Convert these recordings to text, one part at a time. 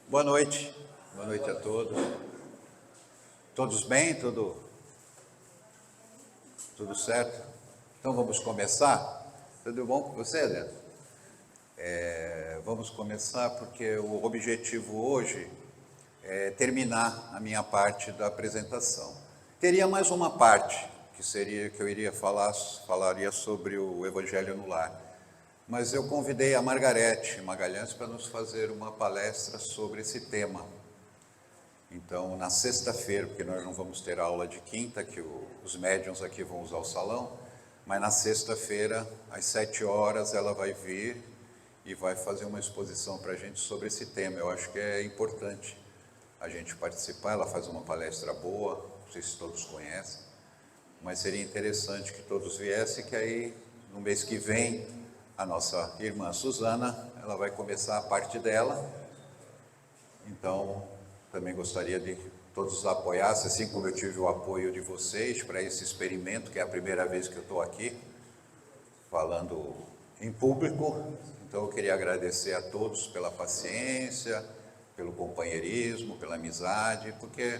Boa noite a todos. Todos bem? Tudo certo? Então vamos começar? Tudo bom com você, Adriano? Vamos começar porque o objetivo hoje é terminar a minha parte da apresentação. Teria mais uma parte que eu iria falaria sobre o Evangelho no Lar. Mas eu convidei a Margarete Magalhães para nos fazer uma palestra sobre esse tema. Então, na sexta-feira, porque nós não vamos ter aula de quinta, que os médiuns aqui vão usar o salão, mas na sexta-feira, às 7 horas, ela vai vir e vai fazer uma exposição para a gente sobre esse tema. Eu acho que é importante a gente participar. Ela faz uma palestra boa, não sei se todos conhecem, mas seria interessante que todos viessem, que aí, no mês que vem, a nossa irmã Suzana, ela vai começar a parte dela. Então, também gostaria de que todos apoiassem, assim como eu tive o apoio de vocês para esse experimento, que é a primeira vez que eu estou aqui, falando em público. Então, eu queria agradecer a todos pela paciência, pelo companheirismo, pela amizade, porque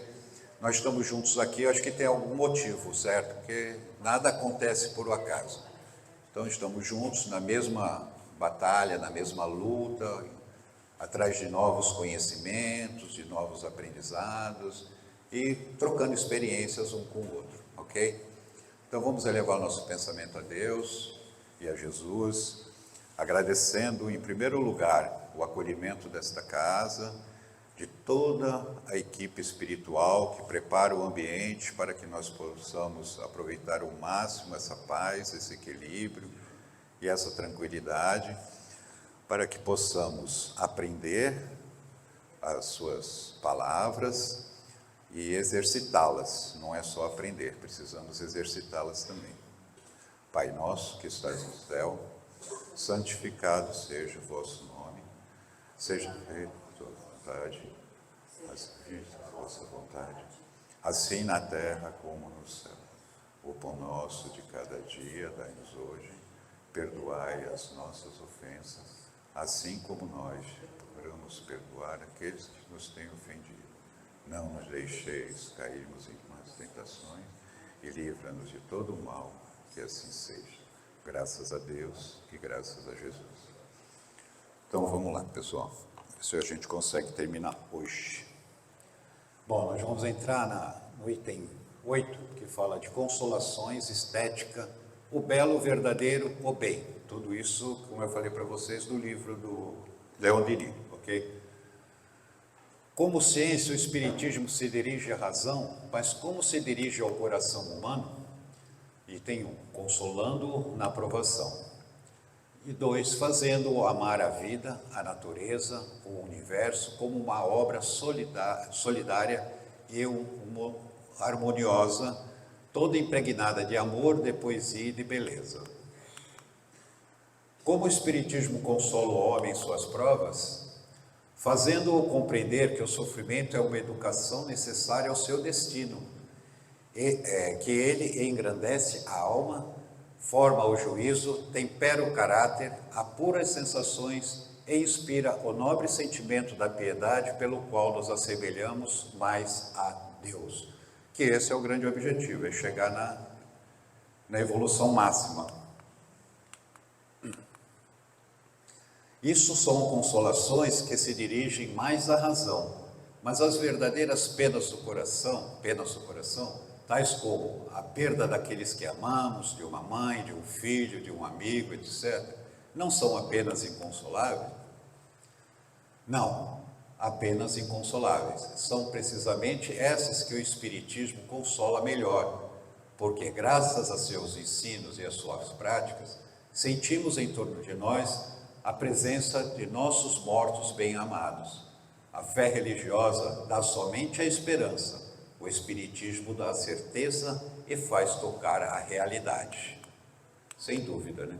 nós estamos juntos aqui, eu acho que tem algum motivo, certo? Porque nada acontece por acaso. Então, estamos juntos na mesma batalha, na mesma luta, atrás de novos conhecimentos, de novos aprendizados e trocando experiências um com o outro, ok? Então, vamos elevar o nosso pensamento a Deus e a Jesus, agradecendo, em primeiro lugar, o acolhimento desta casa, de toda a equipe espiritual que prepara o ambiente para que nós possamos aproveitar ao máximo essa paz, esse equilíbrio e essa tranquilidade, para que possamos aprender as suas palavras e exercitá-las. Não é só aprender, precisamos exercitá-las também. Pai nosso que estás no céu, santificado seja o vosso nome, seja feita vontade, a vossa vontade, assim na terra como no céu. O pão nosso de cada dia dai-nos hoje, perdoai as nossas ofensas, assim como nós procuramos perdoar aqueles que nos têm ofendido. Não nos deixeis cairmos em más tentações e livra-nos de todo o mal, que assim seja. Graças a Deus e graças a Jesus. Então vamos lá, pessoal. Se a gente consegue terminar hoje. Bom, nós vamos entrar no item 8, que fala de consolações, estética, o belo, o verdadeiro, o bem. Tudo isso, como eu falei para vocês, do livro do Leon Denis, ok? Como ciência, o Espiritismo se dirige à razão, mas como se dirige ao coração humano? Item 1, consolando-o na provação. E 2, fazendo-o amar a vida, a natureza, o universo, como uma obra solidária e harmoniosa, toda impregnada de amor, de poesia e de beleza. Como o Espiritismo consola o homem em suas provas? Fazendo-o compreender que o sofrimento é uma educação necessária ao seu destino, que ele engrandece a alma, forma o juízo, tempera o caráter, apura as sensações e inspira o nobre sentimento da piedade pelo qual nos assemelhamos mais a Deus. Que esse é o grande objetivo, é chegar na evolução máxima. Isso são consolações que se dirigem mais à razão, mas as verdadeiras penas do coração, tais como a perda daqueles que amamos, de uma mãe, de um filho, de um amigo, etc., não são apenas inconsoláveis? Não, apenas inconsoláveis. São precisamente essas que o Espiritismo consola melhor, porque graças a seus ensinos e às suas práticas, sentimos em torno de nós a presença de nossos mortos bem-amados. A fé religiosa dá somente a esperança, o Espiritismo dá a certeza e faz tocar a realidade. Sem dúvida, né?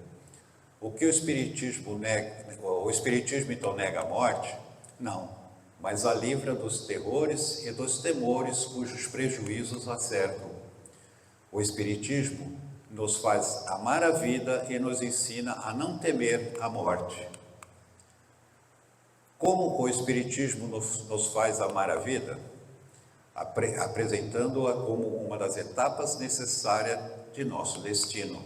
O que o Espiritismo nega, o Espiritismo então nega a morte? Não, mas a livra dos terrores e dos temores cujos prejuízos a cercam. O Espiritismo nos faz amar a vida e nos ensina a não temer a morte. Como o Espiritismo nos faz amar a vida? Apresentando-a como uma das etapas necessárias de nosso destino.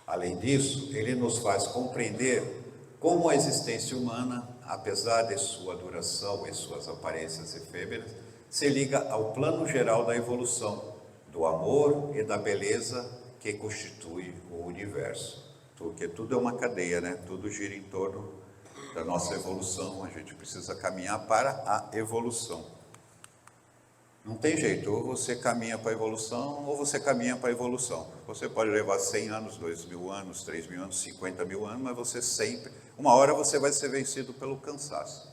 Além disso, ele nos faz compreender como a existência humana, apesar de sua duração e suas aparências efêmeras, se liga ao plano geral da evolução, do amor e da beleza que constitui o universo. Porque tudo é uma cadeia, né? Tudo gira em torno da nossa evolução, a gente precisa caminhar para a evolução. Não tem jeito, ou você caminha para a evolução, ou você caminha para a evolução. Você pode levar 100 anos, 2.000 anos, 3.000 anos, 50.000 anos, mas você sempre, uma hora você vai ser vencido pelo cansaço.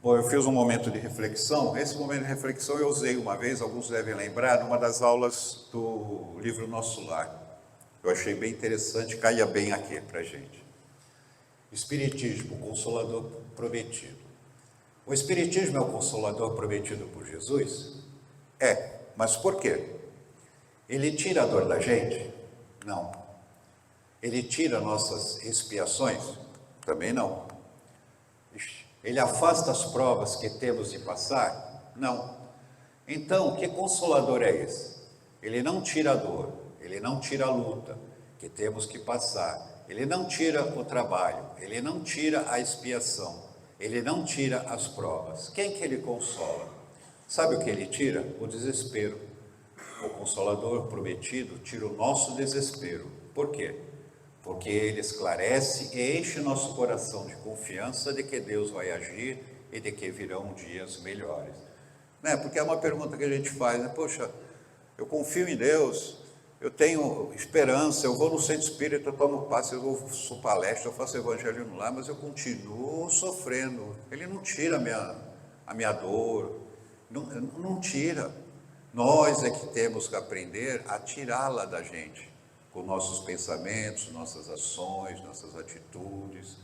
Bom, eu fiz um momento de reflexão. Esse momento de reflexão eu usei uma vez, alguns devem lembrar, numa das aulas do livro Nosso Lar. Eu achei bem interessante, caía bem aqui para a gente. Espiritismo, Consolador Prometido. O Espiritismo é o Consolador prometido por Jesus? É, mas por quê? Ele tira a dor da gente? Não. Ele tira nossas expiações? Também não. Ele afasta as provas que temos de passar? Não. Então, que consolador é esse? Ele não tira a dor, ele não tira a luta que temos que passar. Ele não tira o trabalho, ele não tira a expiação, ele não tira as provas. Quem que ele consola? Sabe o que ele tira? O desespero. O Consolador Prometido tira o nosso desespero. Por quê? Porque ele esclarece e enche nosso coração de confiança de que Deus vai agir e de que virão dias melhores. Né? Porque é uma pergunta que a gente faz, né? Poxa, eu confio em Deus, eu tenho esperança, eu vou no centro espírita, eu tomo passe, eu faço palestra, eu faço evangelismo lá, mas eu continuo sofrendo. Ele não tira a minha dor, não tira. Nós é que temos que aprender a tirá-la da gente, com nossos pensamentos, nossas ações, nossas atitudes.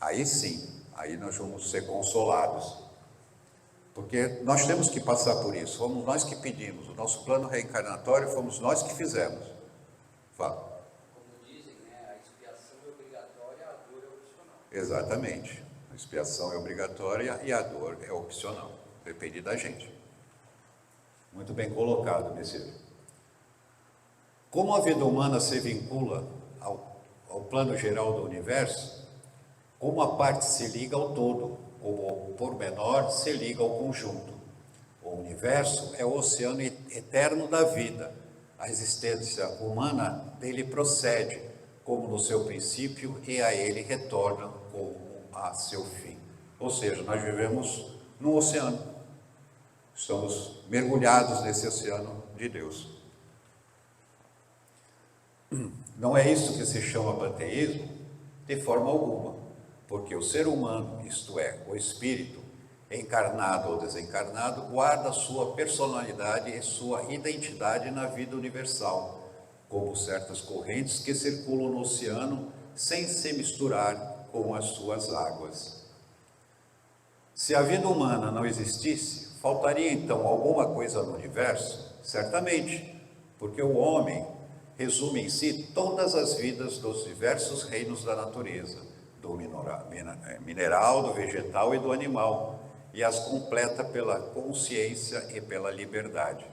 Aí sim, aí nós vamos ser consolados. Porque nós temos que passar por isso, fomos nós que pedimos, o nosso plano reencarnatório fomos nós que fizemos. Fala. Como dizem, né, a expiação é obrigatória, a dor é opcional. Exatamente, a expiação é obrigatória e a dor é opcional, depende da gente. Muito bem colocado, Messias. Como a vida humana se vincula ao plano geral do universo, como a parte se liga ao todo, como o pormenor se liga ao conjunto. O universo é o oceano eterno da vida. A existência humana dele procede, como no seu princípio, e a ele retorna como a seu fim. Ou seja, nós vivemos num oceano. Estamos mergulhados nesse oceano de Deus. Não é isso que se chama panteísmo? De forma alguma. Porque o ser humano, isto é, o espírito, encarnado ou desencarnado, guarda sua personalidade e sua identidade na vida universal, como certas correntes que circulam no oceano sem se misturar com as suas águas. Se a vida humana não existisse, faltaria então alguma coisa no universo? Certamente, porque o homem resume em si todas as vidas dos diversos reinos da natureza, do mineral, do vegetal e do animal, e as completa pela consciência e pela liberdade.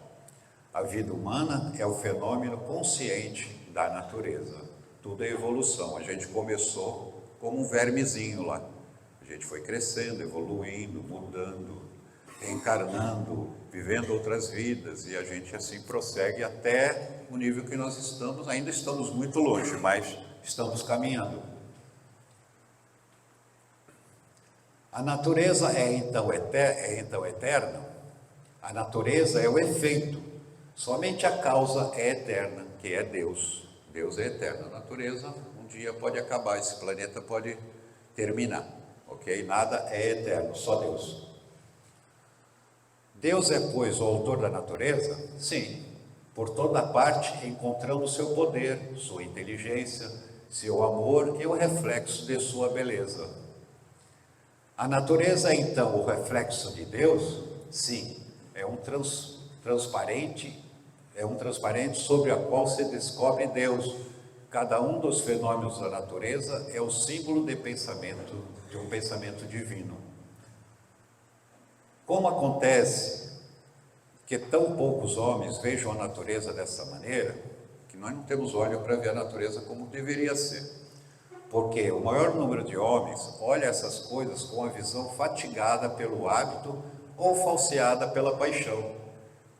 A vida humana é o fenômeno consciente da natureza. Tudo é evolução. A gente começou como um vermezinho lá. A gente foi crescendo, evoluindo, mudando, reencarnando, vivendo outras vidas, e a gente assim prossegue até o nível que nós estamos. Ainda estamos muito longe, mas estamos caminhando. A natureza é então eterna? A natureza é o efeito. Somente a causa é eterna, que é Deus. Deus é eterno. A natureza um dia pode acabar, esse planeta pode terminar, ok? Nada é eterno, só Deus. Deus é, pois, o autor da natureza? Sim. Por toda parte encontramos seu poder, sua inteligência, seu amor e o reflexo de sua beleza. A natureza é então o reflexo de Deus? Sim, é um transparente sobre a qual se descobre Deus, cada um dos fenômenos da natureza é o símbolo de um pensamento divino. Como acontece que tão poucos homens vejam a natureza dessa maneira, que nós não temos olho para ver a natureza como deveria ser. Porque o maior número de homens olha essas coisas com a visão fatigada pelo hábito ou falseada pela paixão.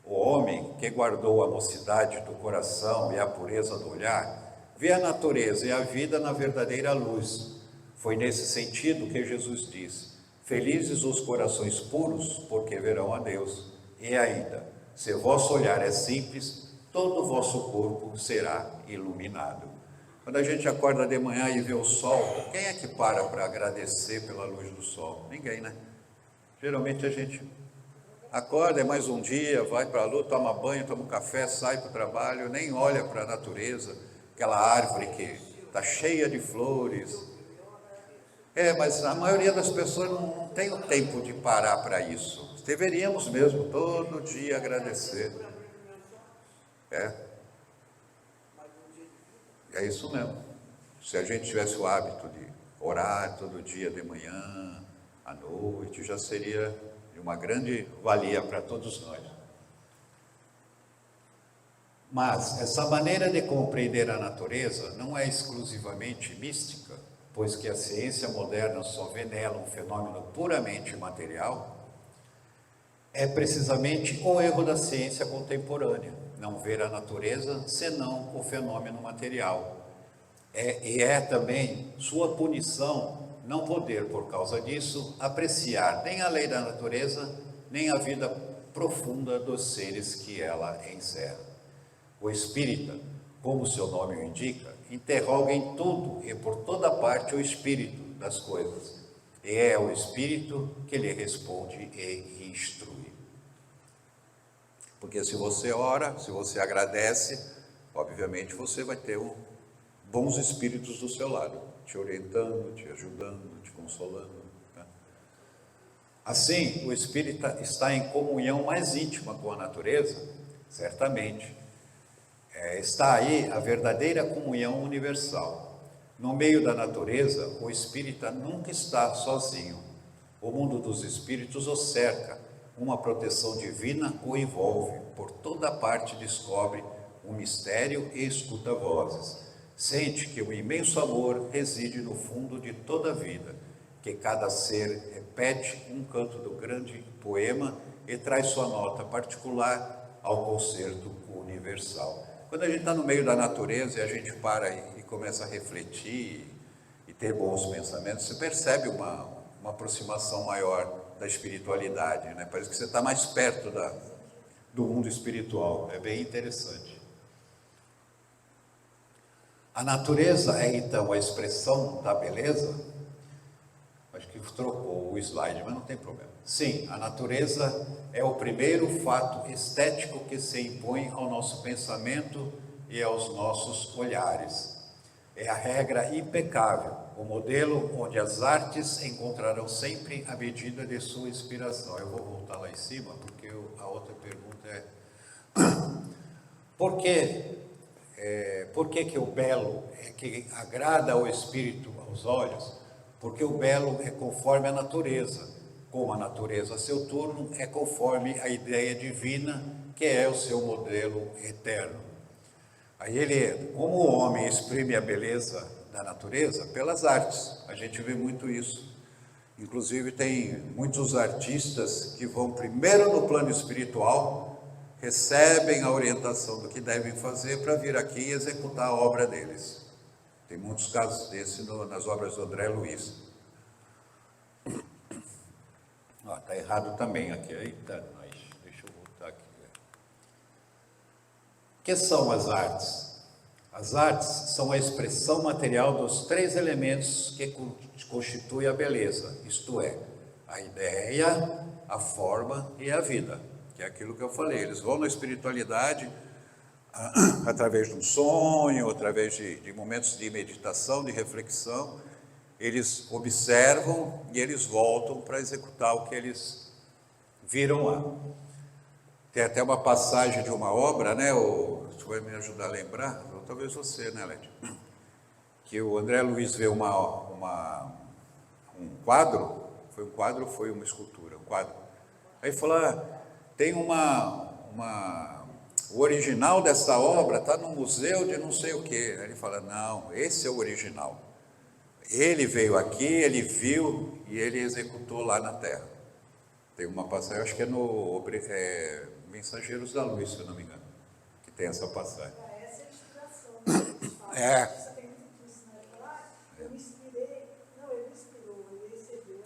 O homem que guardou a mocidade do coração e a pureza do olhar, vê a natureza e a vida na verdadeira luz. Foi nesse sentido que Jesus disse: felizes os corações puros, porque verão a Deus. E ainda, se vosso olhar é simples, todo o vosso corpo será iluminado. Quando a gente acorda de manhã e vê o sol, quem é que para agradecer pela luz do sol? Ninguém, né? Geralmente a gente acorda, é mais um dia, vai para a lua, toma banho, toma um café, sai para o trabalho, nem olha para a natureza, aquela árvore que está cheia de flores. Mas a maioria das pessoas não tem o tempo de parar para isso. Deveríamos mesmo todo dia agradecer. É isso mesmo. Se a gente tivesse o hábito de orar todo dia de manhã, à noite, já seria de uma grande valia para todos nós. Mas essa maneira de compreender a natureza não é exclusivamente mística, pois que a ciência moderna só vê nela um fenômeno puramente material. É precisamente o erro da ciência contemporânea, não ver a natureza senão o fenômeno material. E é também sua punição não poder, por causa disso, apreciar nem a lei da natureza, nem a vida profunda dos seres que ela encerra. O espírita, como seu nome o indica, interroga em tudo e por toda parte o espírito das coisas. E é o espírito que lhe responde e instrui. Porque se você ora, se você agradece, obviamente você vai ter bons espíritos do seu lado, te orientando, te ajudando, te consolando. Né? Assim, o espírita está em comunhão mais íntima com a natureza, certamente. Está aí a verdadeira comunhão universal. No meio da natureza, o espírita nunca está sozinho. O mundo dos espíritos o cerca, uma proteção divina o envolve, por toda parte descobre um mistério e escuta vozes. Sente que o imenso amor reside no fundo de toda a vida, que cada ser repete um canto do grande poema e traz sua nota particular ao concerto universal. Quando a gente está no meio da natureza e a gente para e começa a refletir e ter bons pensamentos, você percebe uma aproximação maior da espiritualidade, né? Parece que você está mais perto do mundo espiritual, é bem interessante. A natureza é então a expressão da beleza? Acho que trocou o slide, mas não tem problema. Sim, a natureza é o primeiro fato estético que se impõe ao nosso pensamento e aos nossos olhares. É a regra impecável, o modelo onde as artes encontrarão sempre a medida de sua inspiração. Eu vou voltar lá em cima, porque a outra pergunta é: por que o belo é que agrada ao espírito, aos olhos? Porque o belo é conforme a natureza, como a natureza a seu turno é conforme a ideia divina, que é o seu modelo eterno. Aí como o homem exprime a beleza da natureza? Pelas artes, a gente vê muito isso. Inclusive tem muitos artistas que vão primeiro no plano espiritual, recebem a orientação do que devem fazer para vir aqui e executar a obra deles. Tem muitos casos desses nas obras do André Luiz. Está errado também aqui. Eita, deixa eu voltar aqui. O que são as artes? As artes são a expressão material dos três elementos que constituem a beleza, isto é, a ideia, a forma e a vida, que é aquilo que eu falei. Eles vão na espiritualidade através de um sonho, através de momentos de meditação, de reflexão. Eles observam e eles voltam para executar o que eles viram lá. Tem até uma passagem de uma obra, né? Você vai me ajudar a lembrar? Ou talvez você, né, Led? Que o André Luiz vê um quadro, foi um quadro ou foi uma escultura? Um quadro. Aí falou, tem o original dessa obra está no museu de não sei o quê. Aí ele fala, não, esse é o original. Ele veio aqui, ele viu e ele executou lá na Terra. Tem uma passagem, acho que é no Mensageiros da Luz, se eu não me engano, que tem essa passagem. Essa é a inspiração, né? Você tem muito disso, né? Eu me inspirei, não, ele me inspirou, ele recebeu.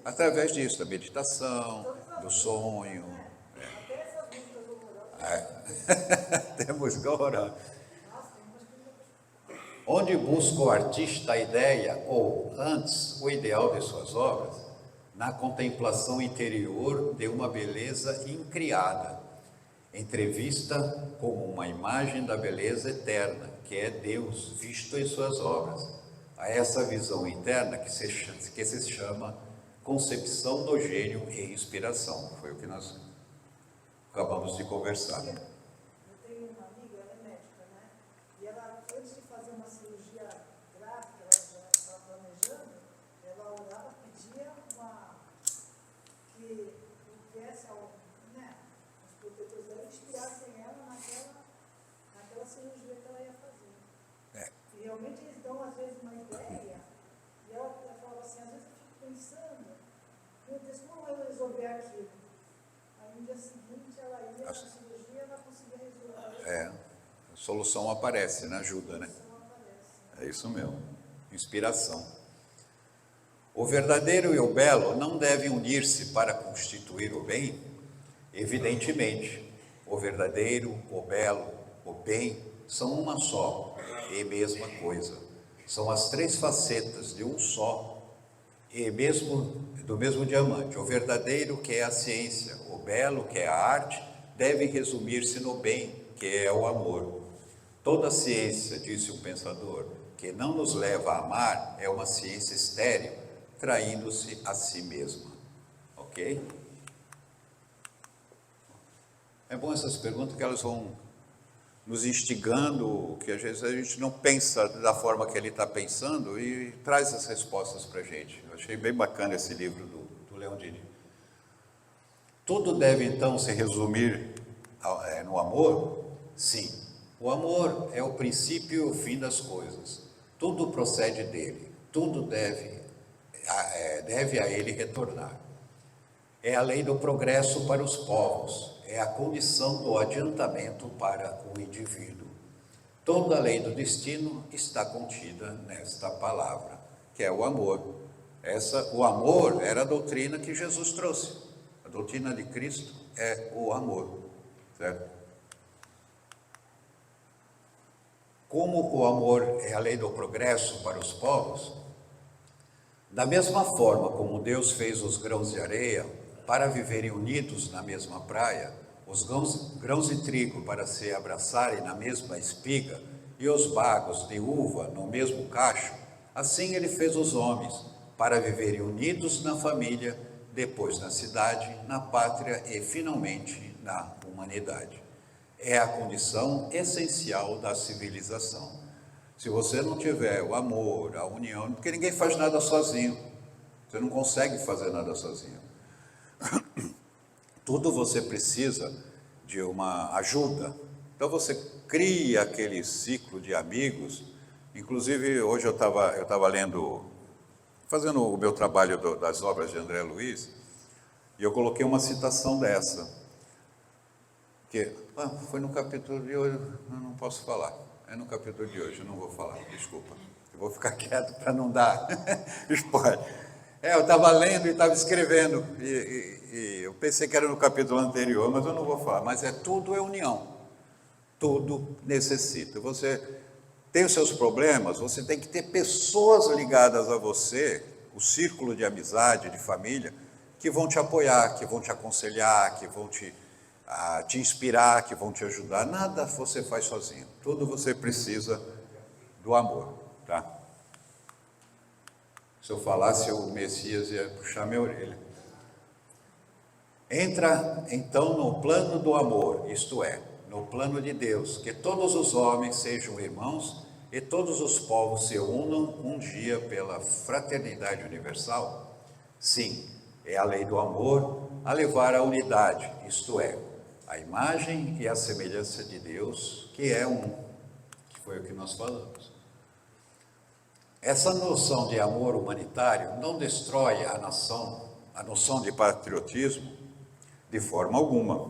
Através disso, da meditação, do sonho. Até essas músicas horrorosas. Tem música horrorosa. Onde busca o artista a ideia, ou antes, o ideal de suas obras, na contemplação interior de uma beleza incriada, entrevista como uma imagem da beleza eterna, que é Deus visto em suas obras. A essa visão interna que se chama concepção do gênio e inspiração. Foi o que nós acabamos de conversar. Eu tenho uma amiga, ela é médica, né? E ela, antes de fazer uma cirurgia grave, que ela já estava planejando, ela orava, pedia que viesse, né, os protetores dela inspirassem ela naquela cirurgia que ela ia fazer. E realmente eles dão, às vezes, uma ideia, e ela falava assim, às vezes eu fico pensando, meu Deus, como eu vou resolver aquilo? Aí no dia seguinte ela ia na cirurgia e ela conseguia resolver. A solução aparece, né? Ajuda, né? É isso mesmo. Inspiração. O verdadeiro e o belo não devem unir-se para constituir o bem? Evidentemente, o verdadeiro, o belo, o bem são uma só e mesma coisa. São as três facetas de um só e do mesmo diamante. O verdadeiro, que é a ciência, o belo, que é a arte, deve resumir-se no bem, que é o amor. Toda ciência, disse um pensador, que não nos leva a amar, é uma ciência estéril, traindo-se a si mesma. Ok? É bom essas perguntas que elas vão nos instigando, que às vezes a gente não pensa da forma que ele está pensando e traz as respostas para a gente. Eu achei bem bacana esse livro do Leon Denis. Tudo deve então se resumir no amor? Sim. O amor é o princípio e o fim das coisas. Tudo procede dele. Tudo deve a ele retornar. É a lei do progresso para os povos. É a condição do adiantamento para o indivíduo. Toda a lei do destino está contida nesta palavra, que é o amor. O amor era a doutrina que Jesus trouxe. A doutrina de Cristo é o amor, certo? Como o amor é a lei do progresso para os povos, da mesma forma como Deus fez os grãos de areia para viverem unidos na mesma praia, os grãos de trigo para se abraçarem na mesma espiga e os bagos de uva no mesmo cacho, assim ele fez os homens para viverem unidos na família, depois na cidade, na pátria e finalmente na humanidade. É a condição essencial da civilização. Se você não tiver o amor, a união, porque ninguém faz nada sozinho, você não consegue fazer nada sozinho. Tudo você precisa de uma ajuda. Então você cria aquele ciclo de amigos. Inclusive, hoje eu estava lendo, fazendo o meu trabalho das obras de André Luiz, e eu coloquei uma citação dessa, que foi no capítulo de hoje, eu não posso falar. É no capítulo de hoje, eu não vou falar, desculpa. Eu vou ficar quieto para não dar spoiler. Eu estava lendo e estava escrevendo, e eu pensei que era no capítulo anterior, mas eu não vou falar. Mas tudo é união, tudo necessita. Você tem os seus problemas, você tem que ter pessoas ligadas a você, o círculo de amizade, de família, que vão te apoiar, que vão te aconselhar, que vão te inspirar, que vão te ajudar. Nada você faz sozinho, tudo você precisa do amor, tá? Se eu falasse, o Messias ia puxar minha orelha. Entra então no plano do amor, isto é, no plano de Deus, que todos os homens sejam irmãos e todos os povos se unam um dia pela fraternidade universal. Sim, é a lei do amor a levar à unidade, isto é, a imagem e a semelhança de Deus, que é um, que foi o que nós falamos. Essa noção de amor humanitário não destrói a noção de patriotismo de forma alguma,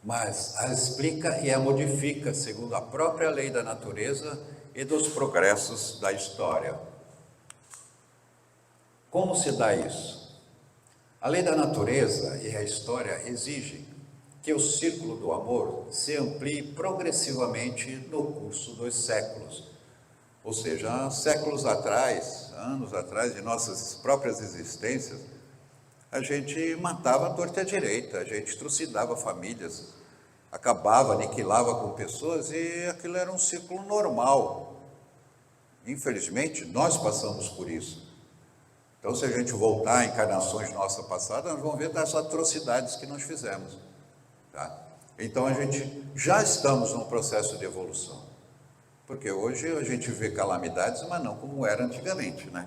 mas a explica e a modifica segundo a própria lei da natureza e dos progressos da história. Como se dá isso? A lei da natureza e a história exigem que o círculo do amor se amplie progressivamente no curso dos séculos. Ou seja, séculos atrás, anos atrás, de nossas próprias existências, a gente matava à torta e à direita, a gente trucidava famílias, acabava, aniquilava com pessoas e aquilo era um ciclo normal. Infelizmente, nós passamos por isso. Então, se a gente voltar a encarnações nossas passadas, nós vamos ver das atrocidades que nós fizemos. Tá? Então, a gente já estamos num processo de evolução. Porque hoje a gente vê calamidades, mas não como era antigamente, né?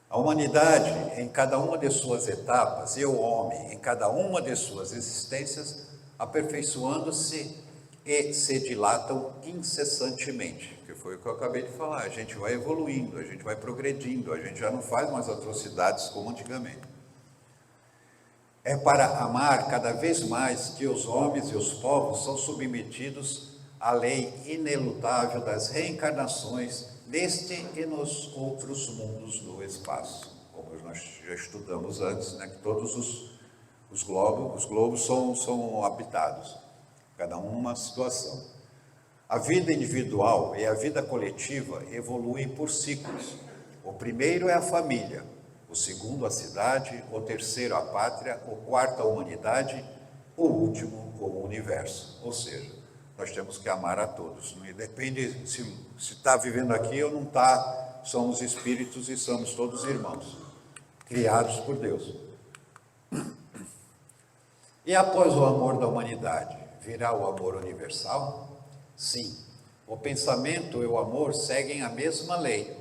A humanidade, em cada uma de suas etapas, e o homem, em cada uma de suas existências, aperfeiçoando-se e se dilatam incessantemente, que foi o que eu acabei de falar. A gente vai evoluindo, a gente vai progredindo, a gente já não faz mais atrocidades como antigamente. É para amar cada vez mais que os homens e os povos são submetidos à lei inelutável das reencarnações neste e nos outros mundos do espaço, como nós já estudamos antes, né, que todos os globos são habitados, cada um uma situação. A vida individual e a vida coletiva evoluem por ciclos. O primeiro é a família, o segundo a cidade, o terceiro a pátria, o quarto a humanidade, o último o universo. Ou seja, nós temos que amar a todos, não depende se está vivendo aqui ou não está, somos espíritos e somos todos irmãos, criados por Deus. E após o amor da humanidade, virá o amor universal? Sim, o pensamento e o amor seguem a mesma lei,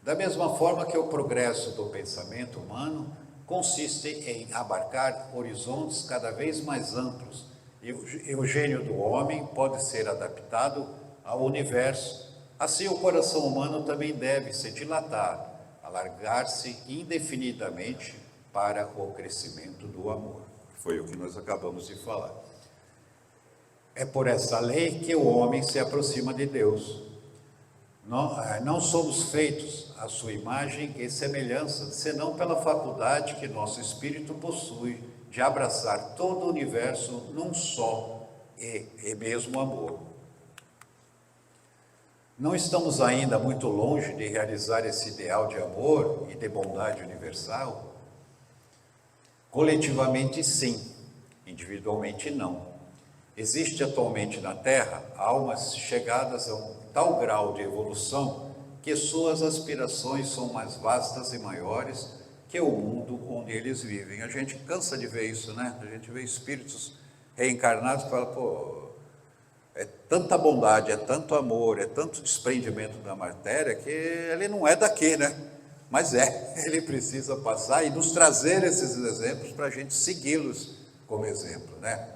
da mesma forma que o progresso do pensamento humano consiste em abarcar horizontes cada vez mais amplos, e o gênio do homem pode ser adaptado ao universo. Assim, o coração humano também deve se dilatar, alargar-se indefinidamente para o crescimento do amor. Foi o que nós acabamos de falar. É por essa lei que o homem se aproxima de Deus. Não somos feitos à sua imagem e semelhança, senão pela faculdade que nosso espírito possui de abraçar todo o universo num só e mesmo amor. Não estamos ainda muito longe de realizar esse ideal de amor e de bondade universal? Coletivamente, sim. Individualmente, não. Existe atualmente na Terra almas chegadas a um tal grau de evolução que suas aspirações são mais vastas e maiores que o mundo onde eles vivem. A gente cansa de ver isso, né? A gente vê espíritos reencarnados que falam, pô, é tanta bondade, é tanto amor, é tanto desprendimento da matéria que ele não é daqui, né? Mas ele precisa passar e nos trazer esses exemplos para a gente segui-los como exemplo, né?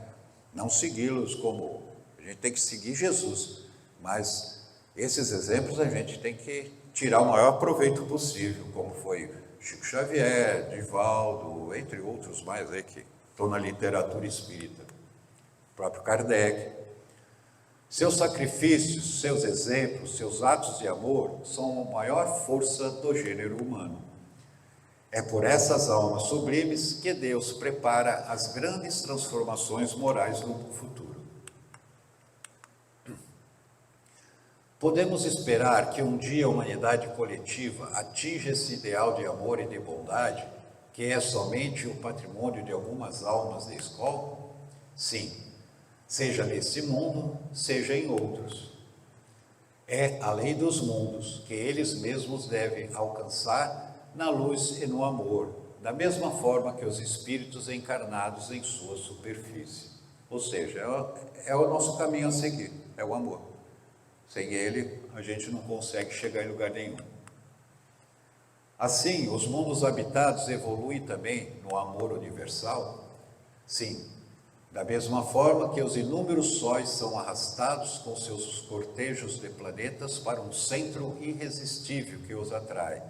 Não segui-los como, a gente tem que seguir Jesus, mas esses exemplos a gente tem que tirar o maior proveito possível, como foi Chico Xavier, Divaldo, entre outros mais aí que estão na literatura espírita, o próprio Kardec. Seus sacrifícios, seus exemplos, seus atos de amor são a maior força do gênero humano. É por essas almas sublimes que Deus prepara as grandes transformações morais no futuro. Podemos esperar que um dia a humanidade coletiva atinja esse ideal de amor e de bondade, que é somente o patrimônio de algumas almas de escola? Sim, seja nesse mundo, seja em outros. É a lei dos mundos que eles mesmos devem alcançar na luz e no amor, da mesma forma que os espíritos encarnados em sua superfície. Ou seja, é o nosso caminho a seguir, é o amor. Sem ele, a gente não consegue chegar em lugar nenhum. Assim, os mundos habitados evoluem também no amor universal? Sim, da mesma forma que os inúmeros sóis são arrastados com seus cortejos de planetas para um centro irresistível que os atrai.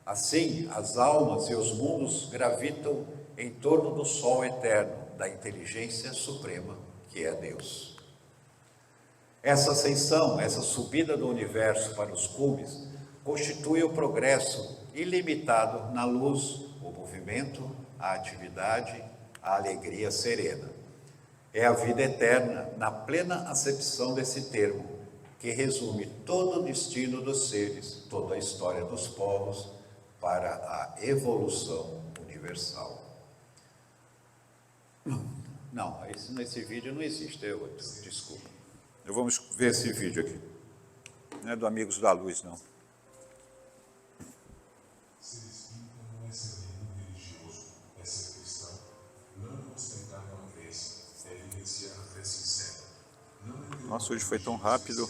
Assim, as almas e os mundos gravitam em torno do Sol eterno, da inteligência suprema, que é Deus. Essa ascensão, essa subida do universo para os cumes, constitui o progresso ilimitado na luz, o movimento, a atividade, a alegria serena. É a vida eterna, na plena acepção desse termo, que resume todo o destino dos seres, toda a história dos povos, para a evolução universal. Não, nesse vídeo não existe, é outro, desculpa. Vamos ver esse vídeo aqui. Não é do Amigos da Luz, não. Ser espírita não é ser nenhum religioso, é ser cristão. Não é ostentar uma crença, é vivenciar a fé sincera. Não é ter Nossa, hoje foi tão rápido.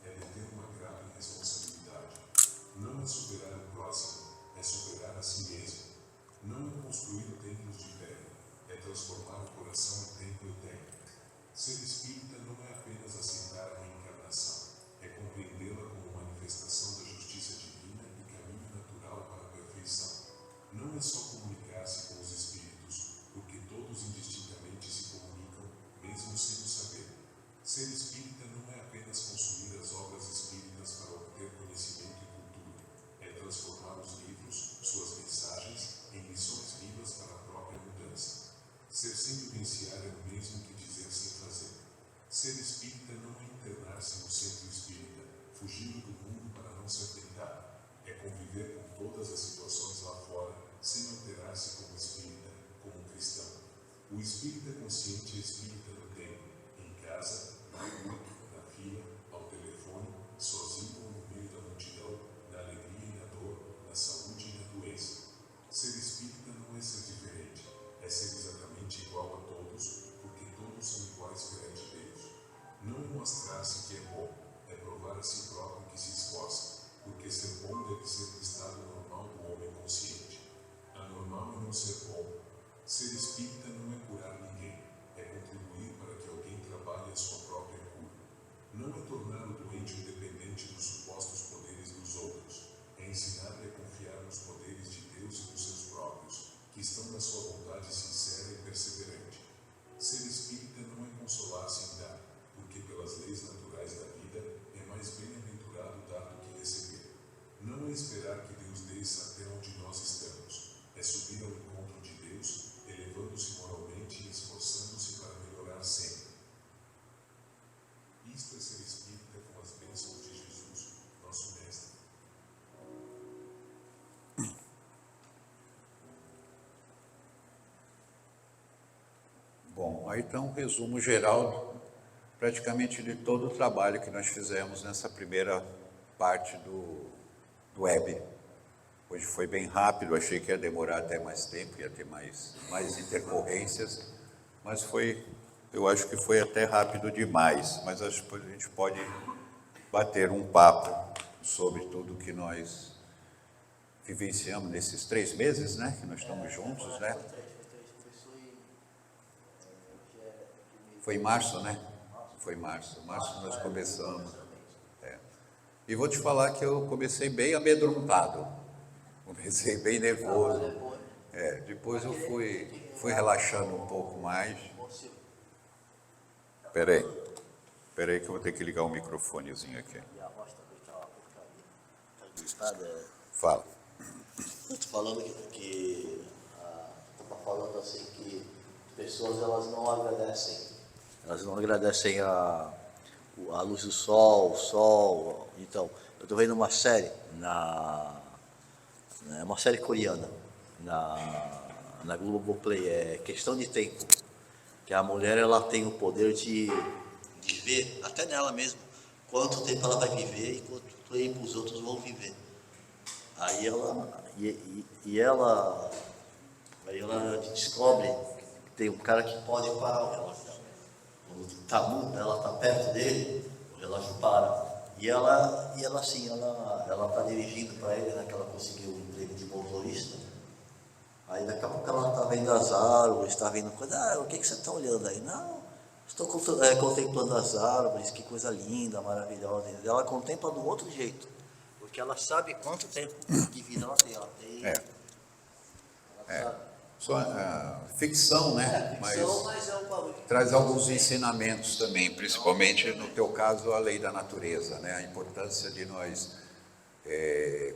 É deter uma grave responsabilidade. Não é superar o próximo, é superar a si mesmo. Não é construir templos de terra, é transformar o coração em templo eterno. Ser espírita não é apenas aceitar a reencarnação, é compreendê-la como manifestação da justiça divina e caminho natural para a perfeição. Não é só comunicar-se com os espíritos, porque todos indistintamente se comunicam, mesmo sem o saber. Ser espírita não é apenas consumir as obras espíritas para obter conhecimento e cultura, é transformar os livros, suas mensagens, em lições vivas para a própria mudança. Ser sem vivenciar é o mesmo que dizer sem fazer. Ser espírita não é internar-se no centro espírita, fugindo do mundo para não se atentar. É conviver com todas as situações lá fora, sem alterar-se como espírita, como cristão. O espírita consciente é espírita no tempo, em casa, no culto, na fila, ao telefone, sozinho ou no meio da multidão, na alegria e na dor, na saúde e na doença. Ser espírita não é ser diferente, é ser exatamente igual a todos, porque todos são iguais perante Deus. Não é mostrar-se que é bom, é provar a si próprio que se esforça, porque ser bom deve ser o estado normal do homem consciente. Anormal é não ser bom. Ser espírita não é curar ninguém, é contribuir para que alguém trabalhe a sua própria cura. Não é tornar o doente o dependente dos supostos poderes dos outros, é ensinar-lhe a confiar nos poderes de Deus e nos seus próprios, que estão na sua vontade sincera e perseverante. Ser espírita não é consolar-se em dar, porque pelas leis naturais da vida é mais bem-aventurado dar do que receber. Não é esperar que Deus desça até onde nós estamos, é subir ao encontro de Deus, elevando-se moralmente e esforçando-se para melhorar sempre. Isto é ser espírita com as bênçãos de Jesus, nosso Mestre. Bom, aí então um resumo geral praticamente de todo o trabalho que nós fizemos nessa primeira parte do web. Hoje foi bem rápido, achei que ia demorar até mais tempo, ia ter mais intercorrências, mas eu acho que foi até rápido demais, mas acho que a gente pode bater um papo sobre tudo que nós vivenciamos nesses 3 meses, né, que nós estamos juntos, né? Foi em março, né? Foi em março. Março nós começamos. E vou te falar que eu comecei bem amedrontado. Comecei bem nervoso. Depois eu fui relaxando um pouco mais. Peraí que eu vou ter que ligar o microfonezinho aqui. Fala. Eu estou falando que falando assim que as pessoas elas não agradecem a luz do sol, o sol. Então, eu estou vendo uma série uma série coreana na Globoplay, é Questão de Tempo, que a mulher ela tem o poder de ver, até nela mesmo, quanto tempo ela vai viver e quanto tempo os outros vão viver. Aí ela Aí ela descobre que tem um cara que pode parar o relógio dela. Quando está muda, ela está perto dele, o relógio para. E ela assim, ela está dirigindo para ele, né, que ela conseguiu um emprego de motorista. Aí daqui a pouco ela está vendo as árvores, está vendo coisa, o que você está olhando aí? Não, estou contemplando as árvores, que coisa linda, maravilhosa. Ela contempla de um outro jeito, porque ela sabe quanto tempo de vida ela tem. Ela tem. É. Ela sabe. Só ficção, né? Ficção, mas é um bagulho. Traz alguns ensinamentos também, principalmente no teu caso a lei da natureza, né? A importância de nós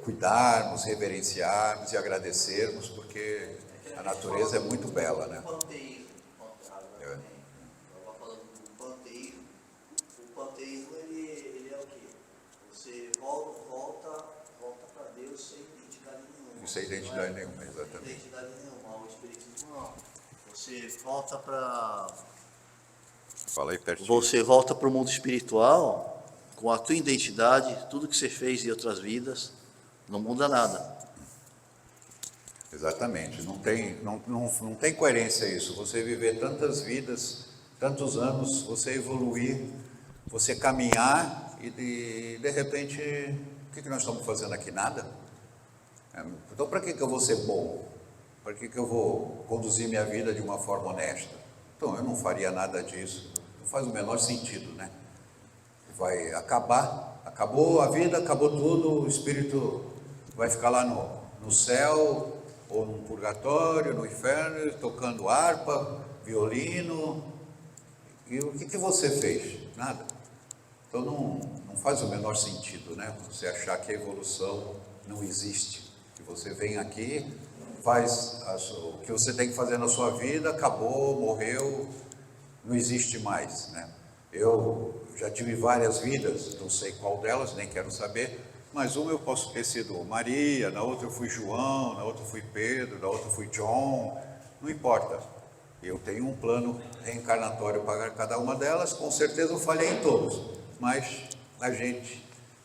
cuidarmos, reverenciarmos e agradecermos, porque a natureza é muito bela, né? O panteísmo, eu estava falando do panteísmo. O panteísmo ele é o quê? Você volta para Deus sem identidade nenhuma. Sem identidade nenhuma, exatamente. Sem identidade nenhuma. O espiritismo não. Você volta para. Fala aí pertinho. Você volta para o mundo espiritual com a tua identidade, tudo que você fez em outras vidas, não muda nada. Exatamente, não tem coerência isso, você viver tantas vidas, tantos anos, você evoluir, você caminhar e de repente, o que nós estamos fazendo aqui? Nada? Então para que eu vou ser bom? Para que eu vou conduzir minha vida de uma forma honesta? Então eu não faria nada disso, não faz o menor sentido, né? Vai acabar, acabou a vida, acabou tudo, o espírito vai ficar lá no céu, ou no purgatório, no inferno, tocando harpa, violino. E o que você fez? Nada. Então não faz o menor sentido, né? Você achar que a evolução não existe. Que você vem aqui, faz o que você tem que fazer na sua vida, acabou, morreu, não existe mais, né? Eu já tive várias vidas, não sei qual delas, nem quero saber, mas uma eu posso ter sido Maria, na outra eu fui João, na outra eu fui Pedro, na outra eu fui John, não importa. Eu tenho um plano reencarnatório para cada uma delas, com certeza eu falhei em todos, mas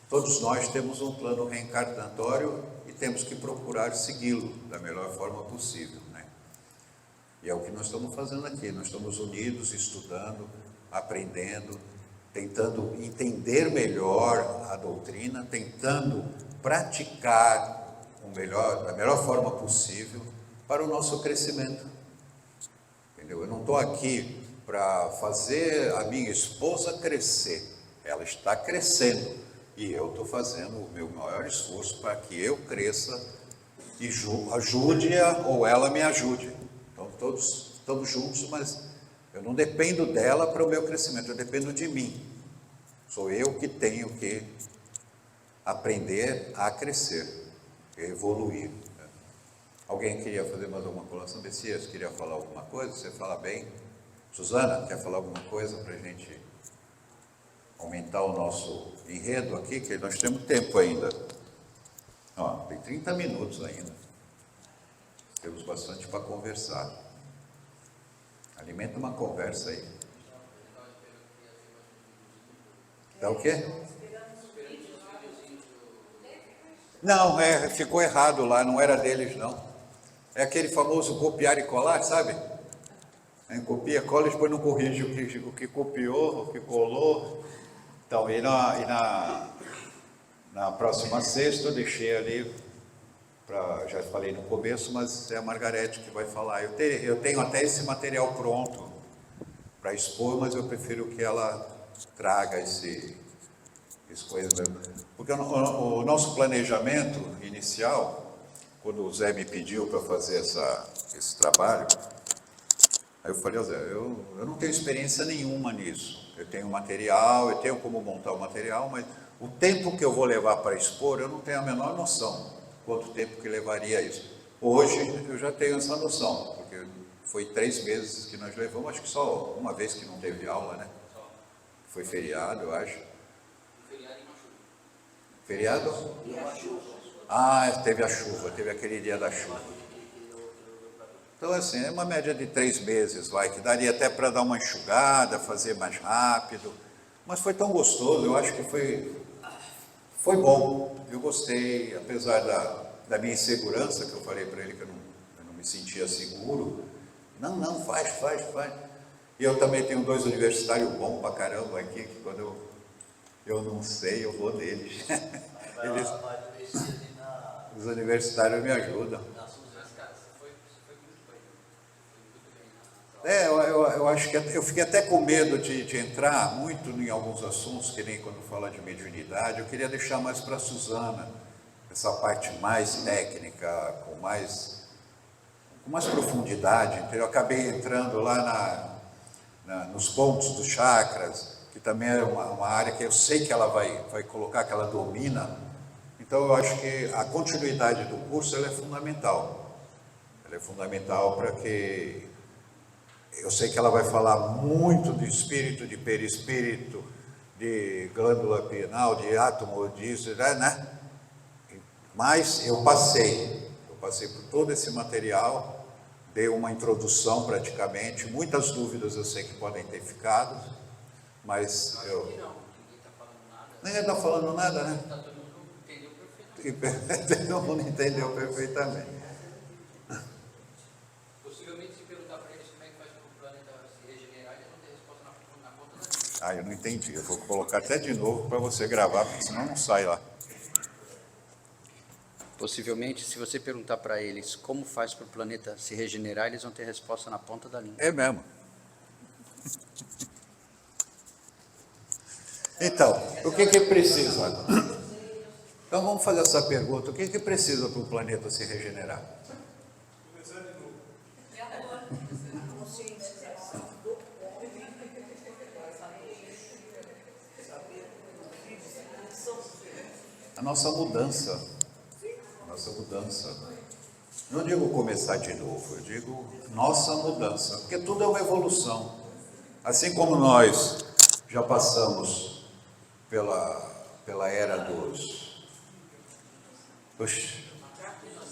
todos nós temos um plano reencarnatório e temos que procurar segui-lo da melhor forma possível, né? E é o que nós estamos fazendo aqui, nós estamos unidos, estudando, aprendendo, tentando entender melhor a doutrina, tentando praticar da melhor forma possível para o nosso crescimento. Entendeu? Eu não estou aqui para fazer a minha esposa crescer, ela está crescendo e eu estou fazendo o meu maior esforço para que eu cresça e ajude-a ou ela me ajude. Então todos estamos juntos, mas eu não dependo dela para o meu crescimento, eu dependo de mim. Sou eu que tenho que aprender a crescer, evoluir. Alguém queria fazer mais alguma colação? Messias, queria falar alguma coisa? Você fala bem. Suzana, quer falar alguma coisa para a gente aumentar o nosso enredo aqui? Que nós temos tempo ainda. Ó, tem 30 minutos ainda. Temos bastante para conversar. Alimenta uma conversa aí. Dá o quê? Não, ficou errado lá, não era deles não. É aquele famoso copiar e colar, sabe? Copia, cola e depois não corrige o que copiou, o que colou. Então, na próxima sexta eu deixei ali, já falei no começo, mas é a Margarete que vai falar. Eu tenho até esse material pronto para expor, mas eu prefiro que ela traga esse coisa mesmo. Porque o nosso planejamento inicial, quando o Zé me pediu para fazer esse trabalho, aí eu falei, Zé, eu não tenho experiência nenhuma nisso. Eu tenho material, eu tenho como montar o material, mas o tempo que eu vou levar para expor, eu não tenho a menor noção quanto tempo que levaria isso. Hoje eu já tenho essa noção, porque foi 3 meses que nós levamos, acho que só uma vez que não teve aula, né? Foi feriado, eu acho. Feriado? Ah, teve a chuva, teve aquele dia da chuva. Então, assim, é uma média de 3 meses, que daria até para dar uma enxugada, fazer mais rápido. Mas foi tão gostoso, eu acho que foi bom. Eu gostei, apesar da minha insegurança, que eu falei para ele que eu não me sentia seguro. Não, faz. E eu também tenho 2 universitários bons pra caramba aqui, que quando eu não sei, eu vou neles. Eles, os universitários me ajudam. Mas, cara, você foi muito bem. Foi muito bem. Eu acho que eu fiquei até com medo de entrar muito em alguns assuntos, que nem quando fala de mediunidade. Eu queria deixar mais para a Suzana, essa parte mais técnica, com mais profundidade. Então, eu acabei entrando lá nos pontos dos chakras, que também é uma área que eu sei que ela vai colocar, que ela domina. Então, eu acho que a continuidade do curso ela é fundamental. Ela é fundamental para que... Eu sei que ela vai falar muito de espírito, de perispírito, de glândula pineal, de átomo, disso, né? Mas eu passei por todo esse material, dei uma introdução praticamente, muitas dúvidas eu sei que podem ter ficado, mas eu... Aqui não, ninguém está falando nada. Ninguém está falando nada, né? Todo mundo entendeu perfeitamente. Todo mundo entendeu perfeitamente. Possivelmente, se perguntar para eles como é que faz para o planeta se regenerar, eles vão ter resposta na ponta da língua. Eu não entendi, eu vou colocar até de novo para você gravar, porque senão não sai lá. Possivelmente, se você perguntar para eles como faz para o planeta se regenerar, eles vão ter resposta na ponta da língua. É mesmo. Então, o que precisa? Então vamos fazer essa pergunta. O que precisa para o planeta se regenerar? A nossa mudança. Não digo começar de novo, eu digo nossa mudança, porque tudo é uma evolução. Assim como nós já passamos pela era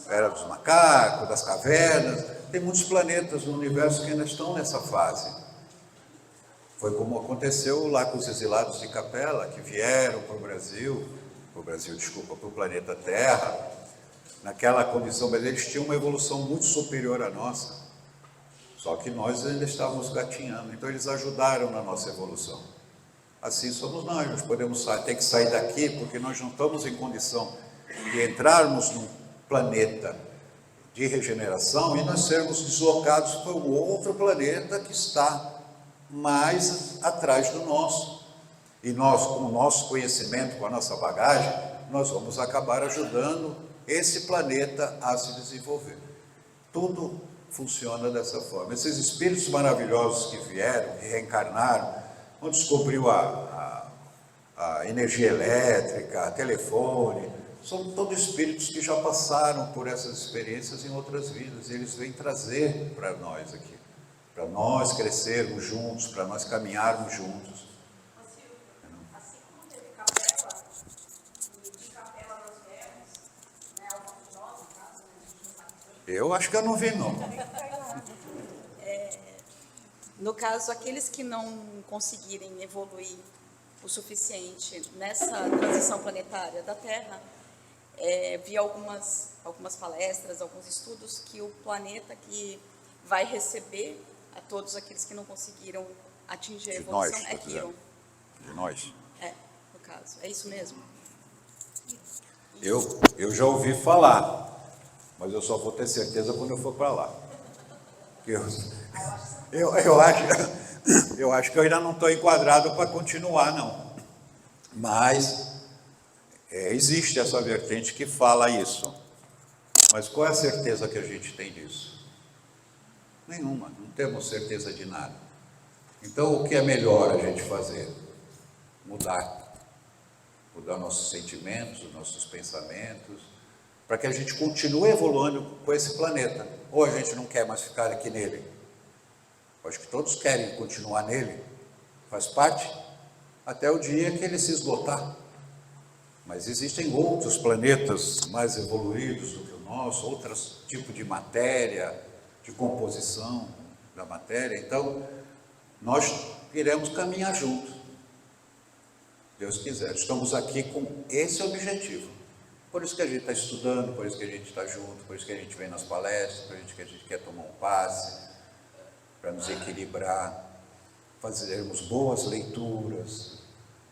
era dos macacos, das cavernas, tem muitos planetas no universo que ainda estão nessa fase. Foi como aconteceu lá com os exilados de Capela, que vieram para o planeta Terra, naquela condição, mas eles tinham uma evolução muito superior à nossa, só que nós ainda estávamos gatinhando, então eles ajudaram na nossa evolução. Assim somos nós podemos ter que sair daqui, porque nós não estamos em condição de entrarmos num planeta de regeneração e nós sermos deslocados para um outro planeta que está mais atrás do nosso. E nós, com o nosso conhecimento, com a nossa bagagem, nós vamos acabar ajudando esse planeta a se desenvolver. Tudo funciona dessa forma. Esses espíritos maravilhosos que vieram, que reencarnaram, vão descobrir a energia elétrica, telefone, são todos espíritos que já passaram por essas experiências em outras vidas, e eles vêm trazer para nós aqui, para nós crescermos juntos, para nós caminharmos juntos. Assim como teve Capela, e de Capela nós viemos, né, alguns de nós, no caso, né, a gente não sabe se Eu acho que eu não vi, não. No caso, aqueles que não conseguirem evoluir o suficiente nessa transição planetária da Terra, vi algumas palestras, alguns estudos que o planeta que vai receber a todos aqueles que não conseguiram atingir a De evolução nós, é Quiron. De nós. No caso, é isso mesmo. Eu já ouvi falar, mas eu só vou ter certeza quando eu for para lá. Eu acho que eu ainda não estou enquadrado para continuar, não. Mas existe essa vertente que fala isso. Mas qual é a certeza que a gente tem disso? Nenhuma, não temos certeza de nada. Então, o que é melhor a gente fazer? Mudar nossos sentimentos, nossos pensamentos, para que a gente continue evoluindo com esse planeta. Ou a gente não quer mais ficar aqui nele? Acho que todos querem continuar nele, faz parte, até o dia que ele se esgotar. Mas existem outros planetas mais evoluídos do que o nosso, outros tipos de matéria, de composição da matéria. Então, nós iremos caminhar juntos. Deus quiser, estamos aqui com esse objetivo, Por isso que a gente está estudando, por isso que a gente está junto, por isso que a gente vem nas palestras, por isso que a gente quer tomar um passe, para nos equilibrar, fazermos boas leituras,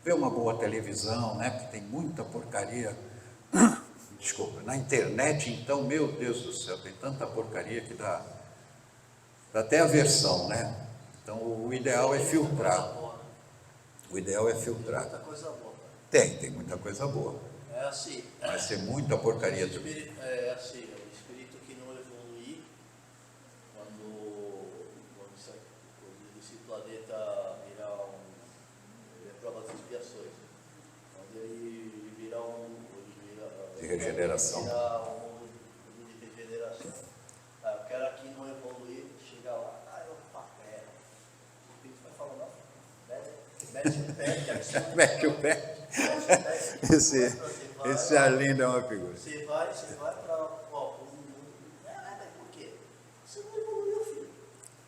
ver uma boa televisão, né? Porque tem muita porcaria, desculpa, na internet então, meu Deus do céu, tem tanta porcaria que dá até aversão, né? Então o ideal é filtrar. O ideal é filtrar. Muita coisa boa. Tem muita coisa boa. É assim. Mas tem muita porcaria também. É assim, o espírito que não evoluir, quando esse planeta virar ele é prova das expiações. Quando ele virar De regeneração. virar um mundo de regeneração. O cara que não evoluir, chegar lá, eu papel. O espírito vai falando, mete o pé, que é Mete o pé. Esse Arlindo é uma figura. Você vai para o mundo. Por quê? Você não evoluiu, filho.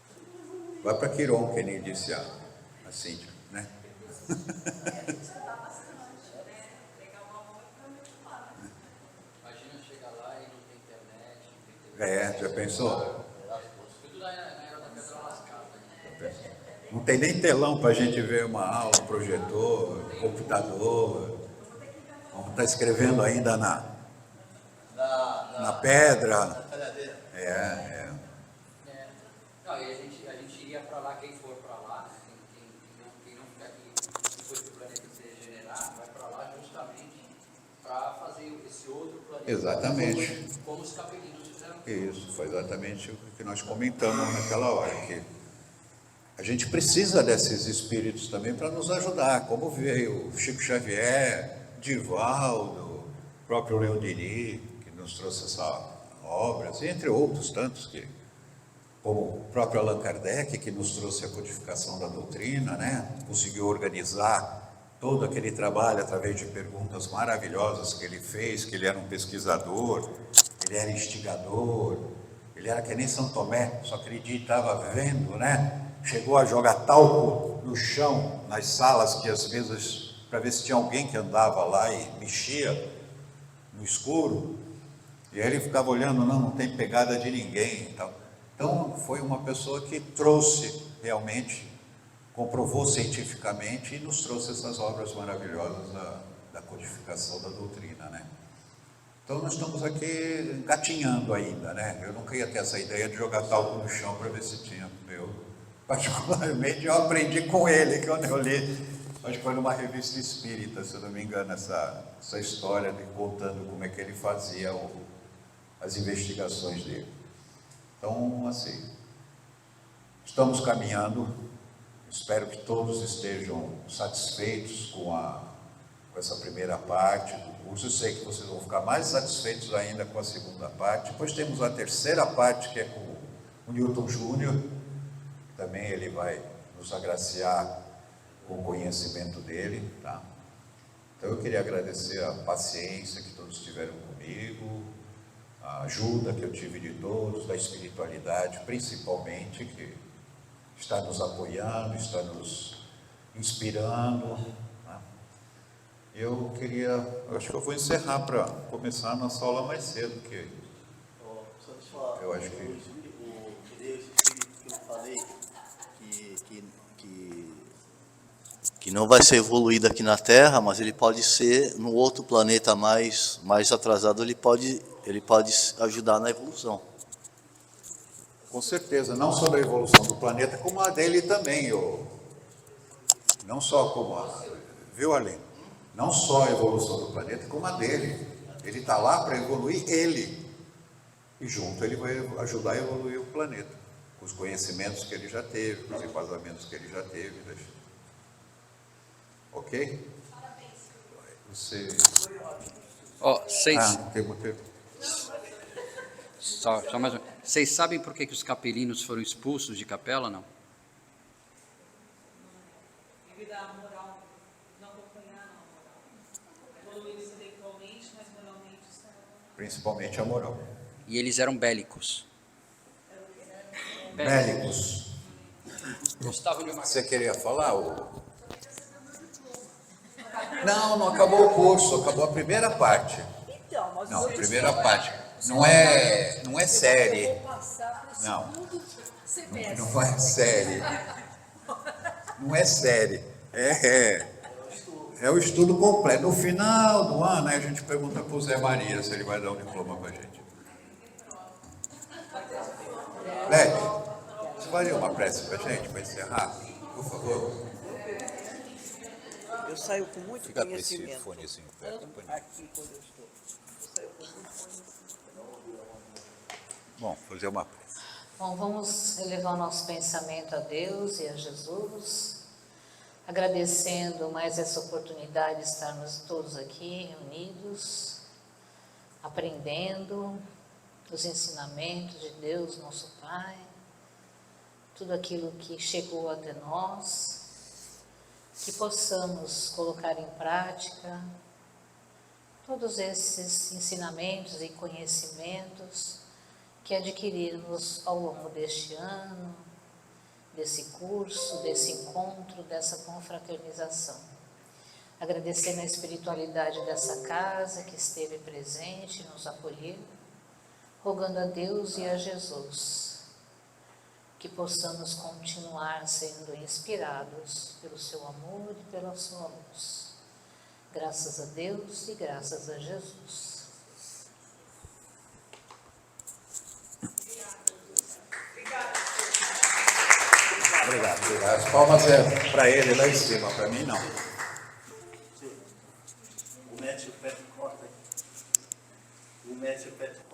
Você não evoluiu. Vai para Quiron, que nem disse a Cíntia, né? Imagina chegar lá e não tem internet, não tem TV. Já pensou? Tudo na era da pedra lascada. Não tem nem telão para a gente ver uma aula, projetor, computador. Vamos estar escrevendo ainda na pedra. Talhadeira. Não, e a gente iria para lá, quem for para lá, quem não ficar aqui, depois que o planeta se regenerar, vai para lá justamente para fazer esse outro planeta. Exatamente. Como os capelinos fizeram. Isso, foi exatamente o que nós comentamos naquela hora, que a gente precisa desses espíritos também para nos ajudar, como veio Chico Xavier, Divaldo, o próprio Leodiri, que nos trouxe essa obra, entre outros tantos, como o próprio Allan Kardec, que nos trouxe a codificação da doutrina, né? Conseguiu organizar todo aquele trabalho através de perguntas maravilhosas que ele fez, que ele era um pesquisador, ele era instigador, ele era que nem São Tomé, só acreditava vendo, né? Chegou a jogar talco no chão, nas salas, que às vezes, para ver se tinha alguém que andava lá e mexia no escuro, e aí ele ficava olhando, não tem pegada de ninguém e tal. Então, foi uma pessoa que trouxe realmente, comprovou cientificamente e nos trouxe essas obras maravilhosas da codificação da doutrina, né? Então, nós estamos aqui engatinhando ainda, né? Eu nunca ia ter essa ideia de jogar talco no chão para ver se tinha. Particularmente, eu aprendi com ele, quando eu li, acho que foi numa revista espírita, se eu não me engano, essa história de contando como é que ele fazia as investigações dele. Então, assim, estamos caminhando, espero que todos estejam satisfeitos com essa primeira parte do curso. Eu sei que vocês vão ficar mais satisfeitos ainda com a segunda parte. Depois temos a terceira parte, que é com o Newton Júnior. Também ele vai nos agraciar com o conhecimento dele, tá? Então eu queria agradecer a paciência que todos tiveram comigo, a ajuda que eu tive de todos, da espiritualidade principalmente, que está nos apoiando, está nos inspirando, tá? Eu acho que eu vou encerrar para começar a nossa aula mais cedo, porque eu acho que... Esse espírito que eu falei, que não vai ser evoluído aqui na Terra, mas ele pode ser no outro planeta mais atrasado, ele pode ajudar na evolução. Com certeza, não só da evolução do planeta, como a dele também, não só como viu, Arlindo? Não só a evolução do planeta, como a dele. Ele está lá para evoluir ele. E junto ele vai ajudar a evoluir o planeta, com os conhecimentos que ele já teve, com os embasamentos que ele já teve. Ok? Você... Só mais um. Vocês sabem por que os capelinos foram expulsos de capela, não? Devido à moral, não acompanhar a moral. Evoluíram intelectualmente, mas moralmente estavam... Principalmente a moral. E eles eram bélicos. Bélicos. Gostavam de uma... Você queria falar? Não acabou o curso, acabou a primeira parte. Então, Não, primeira parte. Não é série. Eu vou passar para o Não. segundo semestre. Não é série. Não é série. É o estudo completo. No final do ano, aí a gente pergunta para o Zé Maria se ele vai dar um diploma para a gente. Lete, você faria uma prece para a gente, para encerrar? Por favor. Eu saio com muito Fica com esse conhecimento. fonezinho perto. Aqui quando eu estou. Eu saio com muito conhecimento. Bom, fazer uma prece. Bom, vamos elevar o nosso pensamento a Deus e a Jesus, agradecendo mais essa oportunidade de estarmos todos aqui reunidos, aprendendo os ensinamentos de Deus, nosso Pai, tudo aquilo que chegou até nós, que possamos colocar em prática todos esses ensinamentos e conhecimentos que adquirimos ao longo deste ano, desse curso, desse encontro, dessa confraternização. Agradecendo a espiritualidade dessa casa que esteve presente, nos acolheu, rogando a Deus e a Jesus que possamos continuar sendo inspirados pelo seu amor e pela sua luz. Graças a Deus e graças a Jesus. Obrigado. As palmas é para ele lá em cima, para mim não. O mete o pé, corta. O mete o pé.